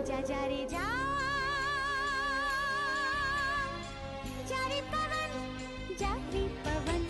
जा जा रे जा जा रे पवन जा रे पवन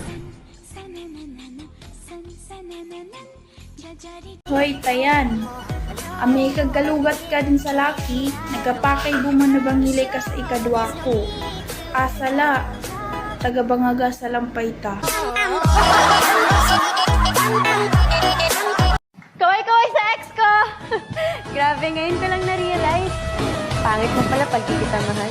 सन सनननन सन सनननन जा जा रे. Hoy, Tayan. Ami kagalugat ka din sa laki, nagapakay buman na bangilay ka sa ikadwa ko. Asala, tagabangaga sa lampay ta. Kaway-kaway sa ex ko! Grabe, ngayon ko lang na-realize. Pangit mo pala pag di kita mahal.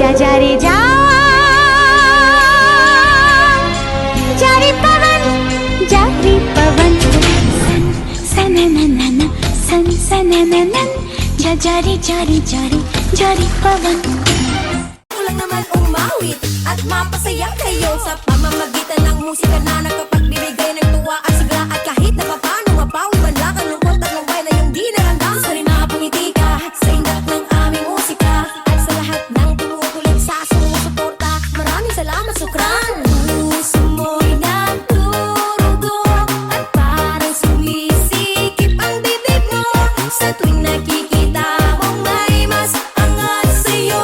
जा जा रे जा जा रे पवन जा रे पवन सन सनननन सन सनननन जा जा रे जा रे जा रे जा रे पवन. Kulang naman umawit at mapasaya kayo sa pamamagitan ng musika na nakapagbibigay ng tuwa at sigla at kahit na paano mapawi man lang ang lungkot at lumbay na yung di naramdam. Sa rin nakapungiti ka sa indak ng aming musika at sa lahat ng tumutulig sa sumusuporta. Maraming salamat, Sukran. Puso mo'y nagdurugong at parang sumisikip ang bibig mo sa tuwing nakikita mong may mas angat sa'yo.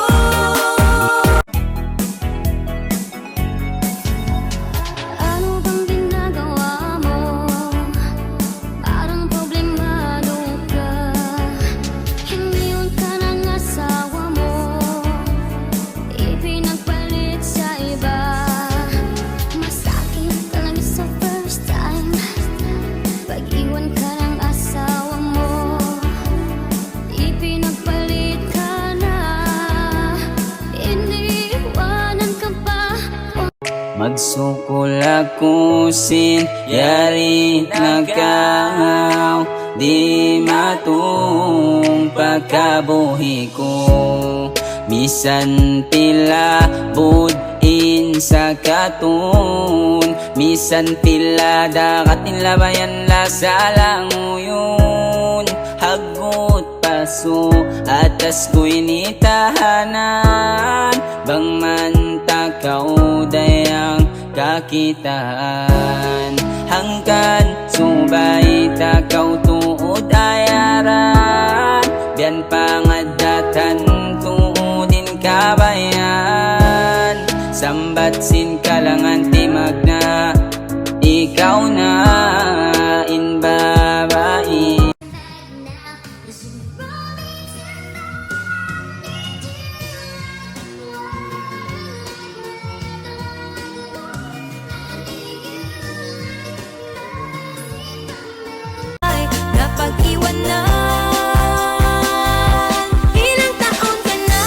Ano bang ginagawa mo? Parang problemado ka. Hiniwan ka ng asawa mo, ipinagpalit sa iba. Masakit talaga sa first time pag-iwan ka ng asawa mo, ipinagpalit ka na, iniwanan ka pa. Magsukol ako sin yari nagaw, di matong pagkabuhi ko. Misan pila budin sa katun, misan pila dakatin labayan la sa languyon. Hagot paso atas ko'y nitahanan, bang man takaw dayang kakitaan. Hangkan subay takaw tuod ayaran, biyan pangadatan tuodin kabayan. Sambat sin kalangan timag na ikaw na inbabai. Napag-iwanan, ilang taon ka na,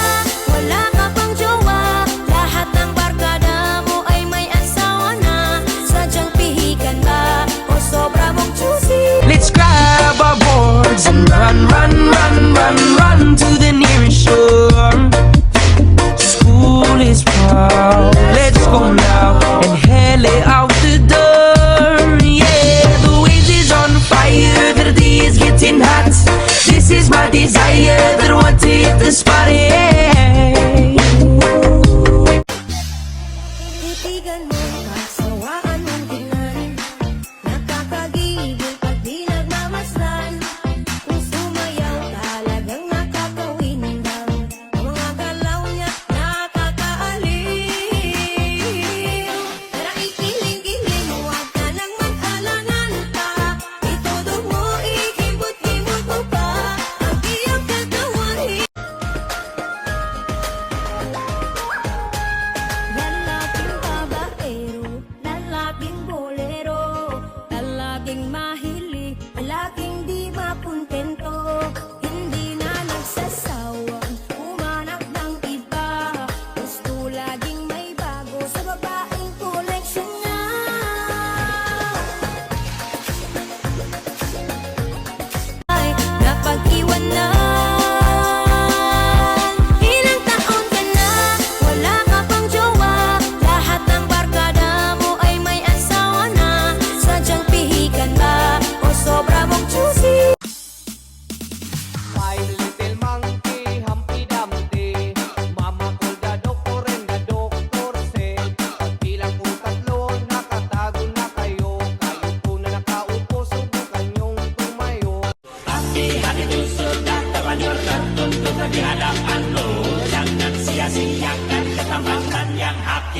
wala ka pang jowa, lahat ng barkada mo ay may asawa.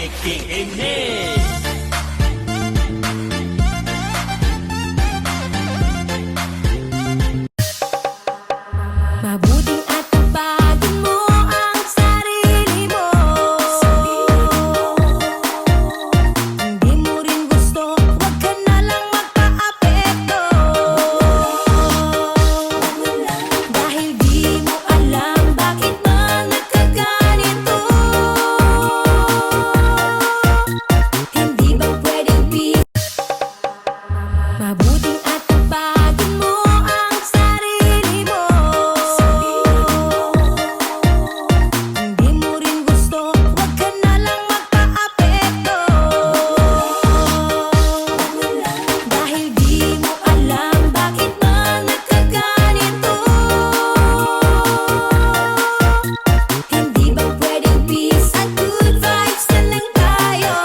nakikinig. Mabuting at tupagin mo ang sarili mo. Hindi mo rin gusto, huwag ka na lang magpa-apekto. Dahil di mo alam bakit ba nagkaganito. Hindi ba pwedeng mabuting at tupagin mo ang sarili mo. Hindi mo rin gusto, huwag ka na lang magpa-apekto. Dahil di mo alam bakit ba nagkaganito. Hindi ba pwedeng peace at good vibes na lang tayo?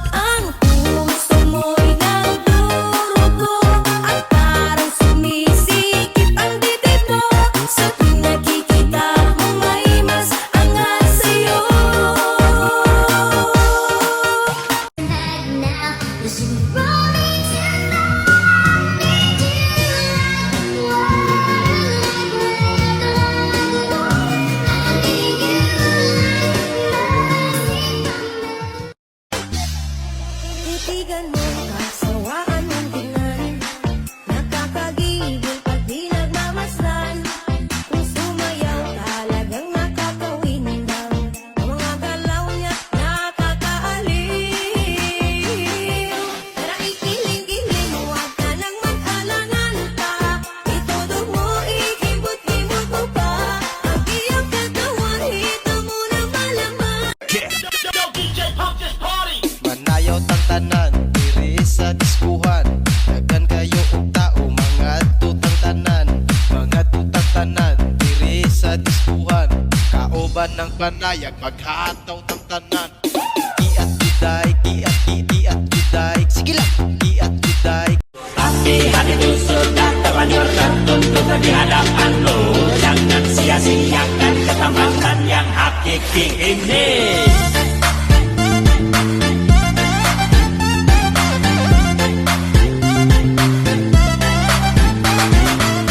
Ang puso mo'y nagdurugo at parang sumisikip ang dibdib mo. Sa tuwing nakikita mo may mas angat sa'yo. Now, listen, roll me tonight. Need you titigan mo, kasawaan mong tingnan. Nakakagigil pag di nagmamasdan. Kung sumayaw talagang nakakawindang. Ang mga galaw niya nakakaaliw. Tara ikiling-giling, huwag ka nang mag-alangan pa. Itudog mo, ikibot-ibot mo pa. Ang iyong katawan, hito mo na malaman. Manayaw tang tanan, diri sa diskuhan. Daghan kayo og tao, mga tutang tanan. Mga tutang tanan, diri sa diskuhan. Kaoban ng panayag, maghataw tang tanan. Kiat kiday, kiat kiat kiday. Sige lang, kiat kiday. Hati-hati tusuk dan terlanjurkan tuntut di hadapan lo. Jangan sia-siakan kesempatan yang hakiki ini.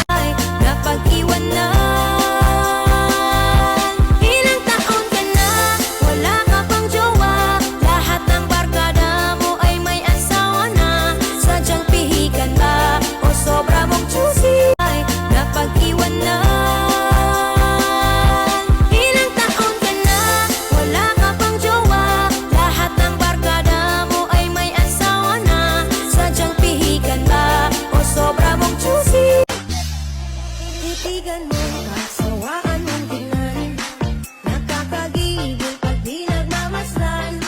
Ay, napag-iwanan. Ilang taon ka na, wala ka pang jowa. Lahat ng barkada mo ay may asawa na. Sadyang pihikan ba o sobra mong choosy? Ay, napag-iwanan. Ilang taon ka na, wala ka pang jowa. Lahat ng barkada mo ay may asawa na. Sadyang pihikan ba o sobra mong choosy? Titigan mo, kasawaan mong tingnan. Nakakagigil pag di nagmamasdan.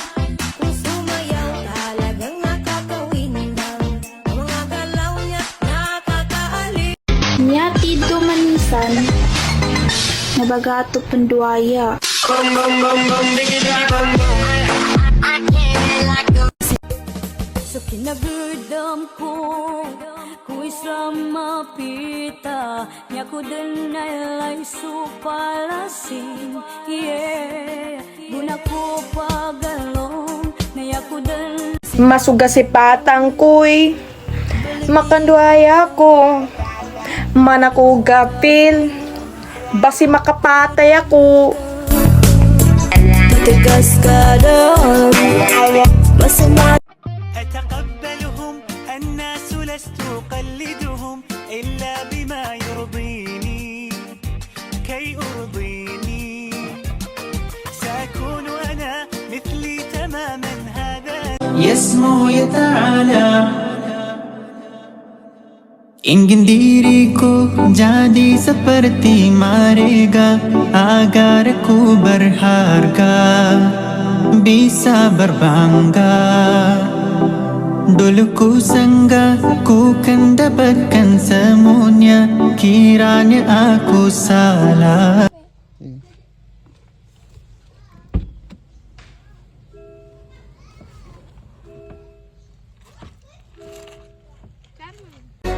Kung sumayaw talagang nakakawindang. Ang mga galaw niya nakakaaliw. Nyati dumanisan, nabagato penduaya. Sa kinagurdam ko, ku'y sa mapita. Nya ko din ay supalasin. Yeah, guna ko pagalong. Naya ko din Masugasipatang kuy, makanduaya ko. Man ako gapil, basi makapatay ako. tigas ka daw. Masama أتقبلهم الناس لست أقلدهم إلا بما يرضيني كي أرضيني سأكون أنا مثلي تماما هذا يسمو يتعالى ingin diriku jadi seperti mereka agar ku berharga bisa berbangga. Dulu ku sangka ku kan dapatkan semuanya, kiranya aku salah.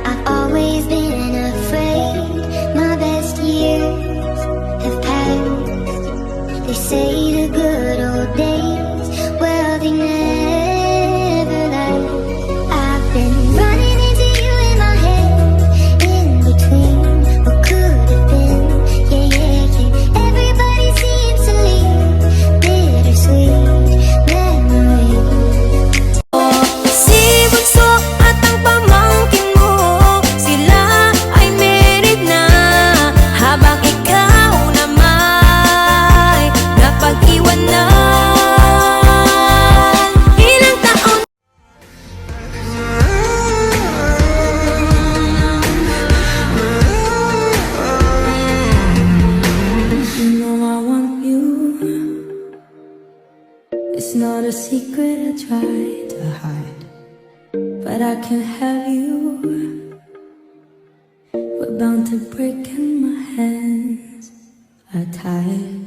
I've always been afraid. My best years have passed. They say got a secret I try to hide, but I can't have you. We're bound to break and my hands are tied.